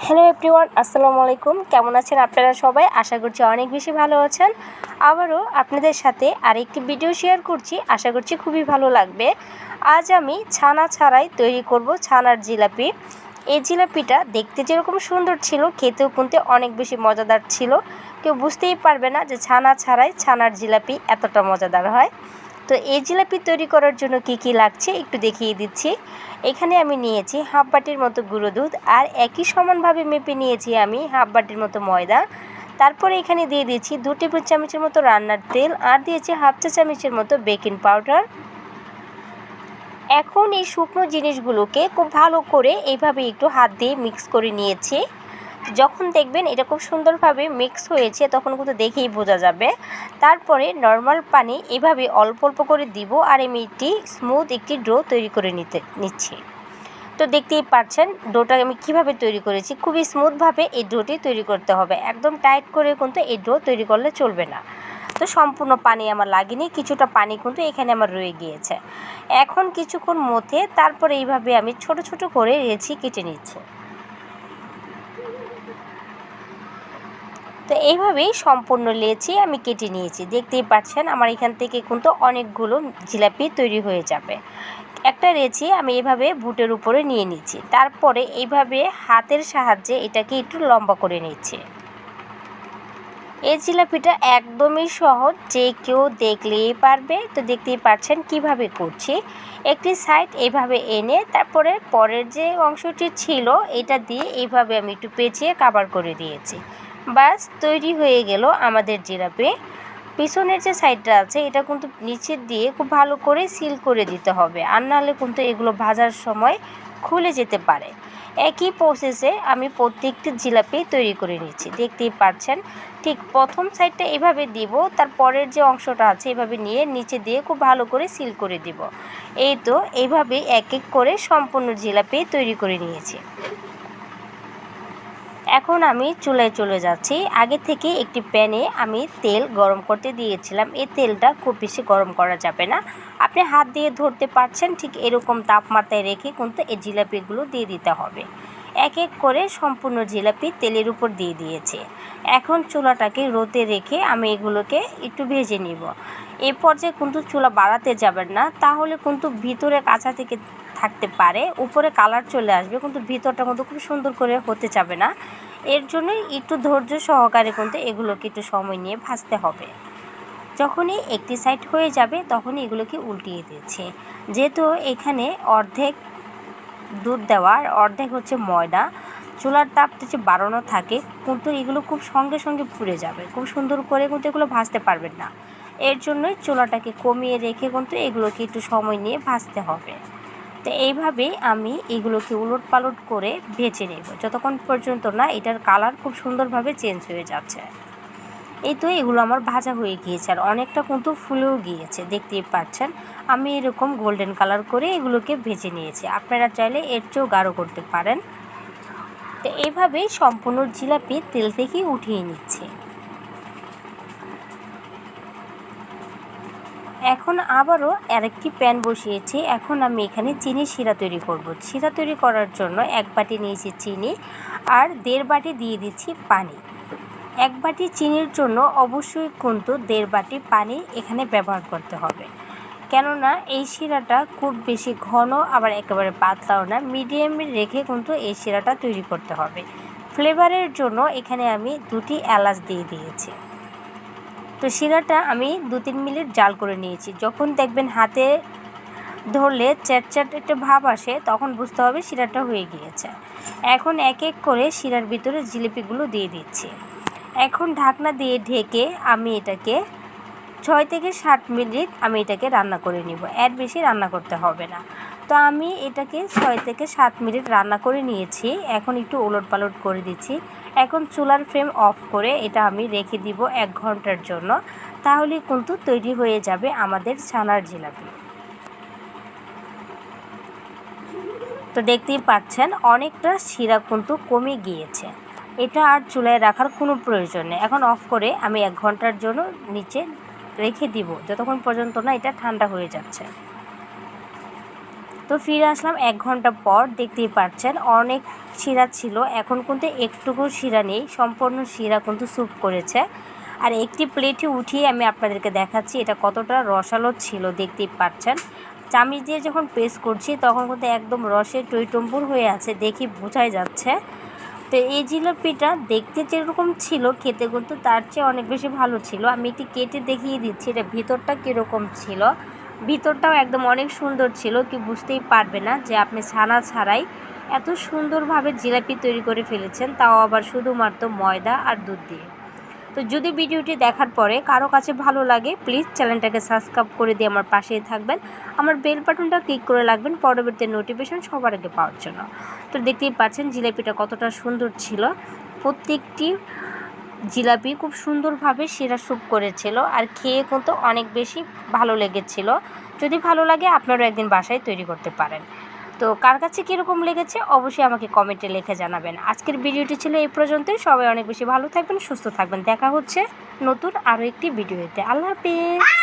Hello everyone, আসসালামু আলাইকুম। কেমন আছেন আপনারা সবাই? আশা করছি অনেক বেশি ভালো আছেন। আবারও আপনাদের সাথে আরেকটি ভিডিও শেয়ার করছি, আশা করছি খুবই ভালো লাগবে। আজ আমি ছানা ছাড়াই তৈরি করব ছানার জিলাপি। এই জিলাপিটা দেখতে যেরকম সুন্দর ছিল, খেতেও কিন্তু অনেক বেশি মজাদার ছিল। কেউ বুঝতেই পারবে না যে ছানা ছাড়াই ছানার জিলাপি এতটা মজাদার হয়। তো এই জিলাপি তৈরি করার জন্য কি কি লাগছে একটু দেখিয়ে দিচ্ছি। এখানে আমি নিয়েছি হাফ বাটির মতো গুঁড়ো দুধ, আর একই সমানভাবে মেপে নিয়েছি আমি হাফ বাটির মতো ময়দা। তারপরে এখানে দিয়ে দিয়েছি 2 টেবিল চামচের মতো রান্নার তেল, আর দিয়েছি হাফ চা চামচের মতো বেকিং পাউডার। এখন এই শুকনো জিনিসগুলোকে খুব ভালো করে এইভাবে একটু হাত দিয়ে মিক্স করে নিয়েছি। যখন দেখবেন এটা খুব সুন্দরভাবে মিক্স হয়েছে তখন কিন্তু দেখেই বোঝা যাবে। তারপরে নর্মাল পানি এভাবে অল্প অল্প করে দিব, আর আমি স্মুথ একটি ডো তৈরি করে নিচ্ছি। তো দেখতেই পাচ্ছেন ডোটা আমি কিভাবে তৈরি করেছি। খুবই স্মুথভাবে এই ডোটি তৈরি করতে হবে, একদম টাইট করে কিন্তু এই ডো তৈরি করলে চলবে না। তো সম্পূর্ণ পানি আমার লাগেনি, কিছুটা পানি কিন্তু এখানে আমার রয়ে গিয়েছে। এখন কিছুক্ষণ মধ্যে তারপরে এইভাবে আমি ছোট ছোট করে রেছি কেটে নিচ্ছি। তো এইভাবেই সম্পূর্ণ লেচি আমি কেটে নিয়েছি। দেখতেই পাচ্ছেন আমার এখান থেকে কিন্তু অনেকগুলো জিলাপি তৈরি হয়ে যাবে। একটা লেচি আমি এভাবে বুটের উপরে নিয়ে নিচ্ছি, তারপরে এইভাবে হাতের সাহায্যে এটাকে একটু লম্বা করে নিচ্ছি। এই জিলাপিটা একদমই সহজ, যে কেউ দেখলেই পারবে। তো দেখতেই পাচ্ছেন কিভাবে করছি। একটি সাইড এইভাবে এনে তারপরে পরের যে অংশটি ছিল এটা দিয়ে এইভাবে আমি একটু পেঁচিয়ে কভার করে দিয়েছি। বাস তৈরি হয়ে গেল আমাদের জিলাপি। পিছনের যে সাইডটা আছে এটা কিন্তু নিচের দিয়ে খুব ভালো করে সিল করে দিতে হবে, আর নাহলে কিন্তু এগুলো ভাজার সময় খুলে যেতে পারে। একই প্রসেসে আমি প্রত্যেকটি জিলাপি তৈরি করে নিচ্ছি। দেখতেই পাচ্ছেন ঠিক প্রথম সাইডটা এভাবে দিব, তারপরের যে অংশটা আছে এভাবে নিয়ে নিচে দিয়ে খুব ভালো করে সিল করে দিব। এই তো এইভাবে এক এক করে সম্পূর্ণ জিলাপি তৈরি করে নিয়েছি। এখন আমি চুলায় চলে যাচ্ছি। আগে থেকে একটি প্যানে আমি তেল গরম করতে দিয়েছিলাম। এই তেলটা খুব বেশি গরম করা যাবে না, আপনি হাত দিয়ে ধরতে পারছেন ঠিক এরকম তাপমাত্রায় রেখে কিন্তু এই জিলাপিগুলো দিয়ে দিতে হবে। এক এক করে সম্পূর্ণ জিলাপি তেলের উপর দিয়ে দিয়েছি। এখন চুলাটাকে রোদে রেখে আমি এগুলোকে একটু ভেজে নিব। এই পর্যায়ে কিন্তু চুলা বাড়াতে যাবেন না, তাহলে কিন্তু ভিতরে কাঁচা থেকে থাকতে পারে, উপরে কালার চলে আসবে কিন্তু ভিতরটা কিন্তু খুব সুন্দর করে হতে যাবে না। এর জন্যই একটু ধৈর্য সহকারে কিন্তু এগুলোকে একটু সময় নিয়ে ভাজতে হবে। যখনই একটি সাইড হয়ে যাবে তখনই এগুলোকে উল্টিয়ে দিচ্ছি। যেহেতু এখানে অর্ধেক দুধ দেওয়া আর অর্ধেক হচ্ছে ময়দা, চুলার তাপটা যে বাড়ানো থাকে কিন্তু এগুলো খুব সঙ্গে সঙ্গে পুড়ে যাবে, খুব সুন্দর করে কিন্তু এগুলো ভাজতে পারবেন না। এর জন্যই চুলাটাকে কমিয়ে রেখে কিন্তু এগুলোকে একটু সময় নিয়ে ভাজতে হবে। তো এইভাবেই আমি এগুলোকে উলট পালট করে ভেজে নেব যতক্ষণ পর্যন্ত না এটার কালার খুব সুন্দরভাবে চেঞ্জ হয়ে যাচ্ছে। এই তো এগুলো আমার ভাজা হয়ে গিয়েছে, আর অনেকটা কিন্তু ফুলেও গিয়েছে। দেখতেই পাচ্ছেন আমি এরকম গোল্ডেন কালার করে এগুলোকে ভেজে নিয়েছি। আপনারা চাইলে এর চেয়েও গাঢ় করতে পারেন। তো এইভাবেই সম্পূর্ণ জিলাপি তেল থেকে উঠিয়ে নিচ্ছি। এখন আবারও আরেকটি প্যান বসিয়েছি। এখন আমি এখানে চিনি শিরা তৈরি করব। শিরা তৈরি করার জন্য 1 বাটি নিয়েছি চিনি, আর 1.5 বাটি দিয়ে দিচ্ছি পানি। 1 বাটি চিনির জন্য অবশ্যই কিন্তু 1.5 বাটি পানি এখানে ব্যবহার করতে হবে, কেননা এই শিরাটা খুব বেশি ঘন আবার একেবারে পাতলাও না, মিডিয়ামে রেখে কিন্তু এই শিরাটা তৈরি করতে হবে। ফ্লেভারের জন্য এখানে আমি 2টি এলাচ দিয়ে দিয়েছি। তো শিরাটা আমি 2-3 মিনিট জাল করে নিয়েছি। যখন দেখবেন হাতে ধরলে চ্যাটচ্যাট একটা ভাব আসে তখন বুঝতে হবে শিরাটা হয়ে গিয়েছে। এখন এক এক করে শিরার ভিতরে জিলিপিগুলো দিয়ে দিচ্ছি। এখন ঢাকনা দিয়ে ঢেকে আমি এটাকে 6 থেকে 7 মিনিট আমি এটাকে রান্না করে নিব, এর বেশি রান্না করতে হবে না। তো আমি এটাকে 6 থেকে 7 মিনিট রান্না করে নিয়েছি। এখন একটু ওলট পালট করে দিচ্ছি। এখন চুলার ফ্লেম অফ করে এটা আমি রেখে দিব 1 ঘন্টার জন্য, তাহলে কিন্তু তৈরি হয়ে যাবে আমাদের ছানার জিলাপি। তো দেখতেই পাচ্ছেন অনেকটা শিরা কিন্তু কমে গিয়েছে, এটা আর চুলায় রাখার কোনো প্রয়োজন নেই। এখন অফ করে আমি 1 ঘন্টার জন্য নিচে রেখে দিব, যতক্ষণ পর্যন্ত না এটা ঠান্ডা হয়ে যাচ্ছে। তো ফিরে আসলাম 1 ঘন্টা পর। দেখতেই পাচ্ছেন অনেক শিরা ছিল, এখন কিন্তু একটুকু শিরা নেই, সম্পূর্ণ শিরা কিন্তু স্যুপ করেছে। আর একটি প্লেটে উঠিয়ে আমি আপনাদেরকে দেখাচ্ছি এটা কতটা রসালো ছিল। দেখতেই পাচ্ছেন চামচ দিয়ে যখন প্রেস করছি তখন কিন্তু একদম রসে টইটম্বুর হয়ে আছে, দেখি বোঝাই যাচ্ছে। তো এই জিলাপিটা দেখতে যেরকম ছিল খেতে কিন্তু তার চেয়ে অনেক বেশি ভালো ছিল। আমি এটি কেটে দেখিয়ে দিচ্ছি এটা ভিতরটা কীরকম ছিল। ভিতরটাও একদম অনেক সুন্দর ছিল, কি বুঝতেই পারবে না যে আপনি ছানা ছাড়াই এত সুন্দরভাবে জিলাপি তৈরি করে ফেলেছেন, তাও আবার শুধুমাত্র ময়দা আর দুধ দিয়ে। তো যদি ভিডিওটি দেখার পরে কারো কাছে ভালো লাগে প্লিজ চ্যানেলটাকে সাবস্ক্রাইব করে দিয়ে আমার পাশেই থাকবেন, আমার বেল বাটনটা ক্লিক করে রাখবেন পরবর্তী নোটিফিকেশন সবার আগে পাওয়ার জন্য। তো দেখতেই পাচ্ছেন জিলাপিটা কতটা সুন্দর ছিল, প্রত্যেকটি জিলাপি খুব সুন্দরভাবে শিরা স্যুপ করেছিল আর খেয়ে কিন্তু অনেক বেশি ভালো লেগেছিল। যদি ভালো লাগে আপনারাও একদিন বাসায় তৈরি করতে পারেন। তো কার কাছে কীরকম লেগেছে অবশ্যই আমাকে কমেন্টে লিখে জানাবেন। আজকের ভিডিওটি ছিল এই পর্যন্তই। সবাই অনেক বেশি ভালো থাকবেন, সুস্থ থাকবেন। দেখা হচ্ছে নতুন আরও একটি ভিডিওতে। আল্লাহ হাফেজ।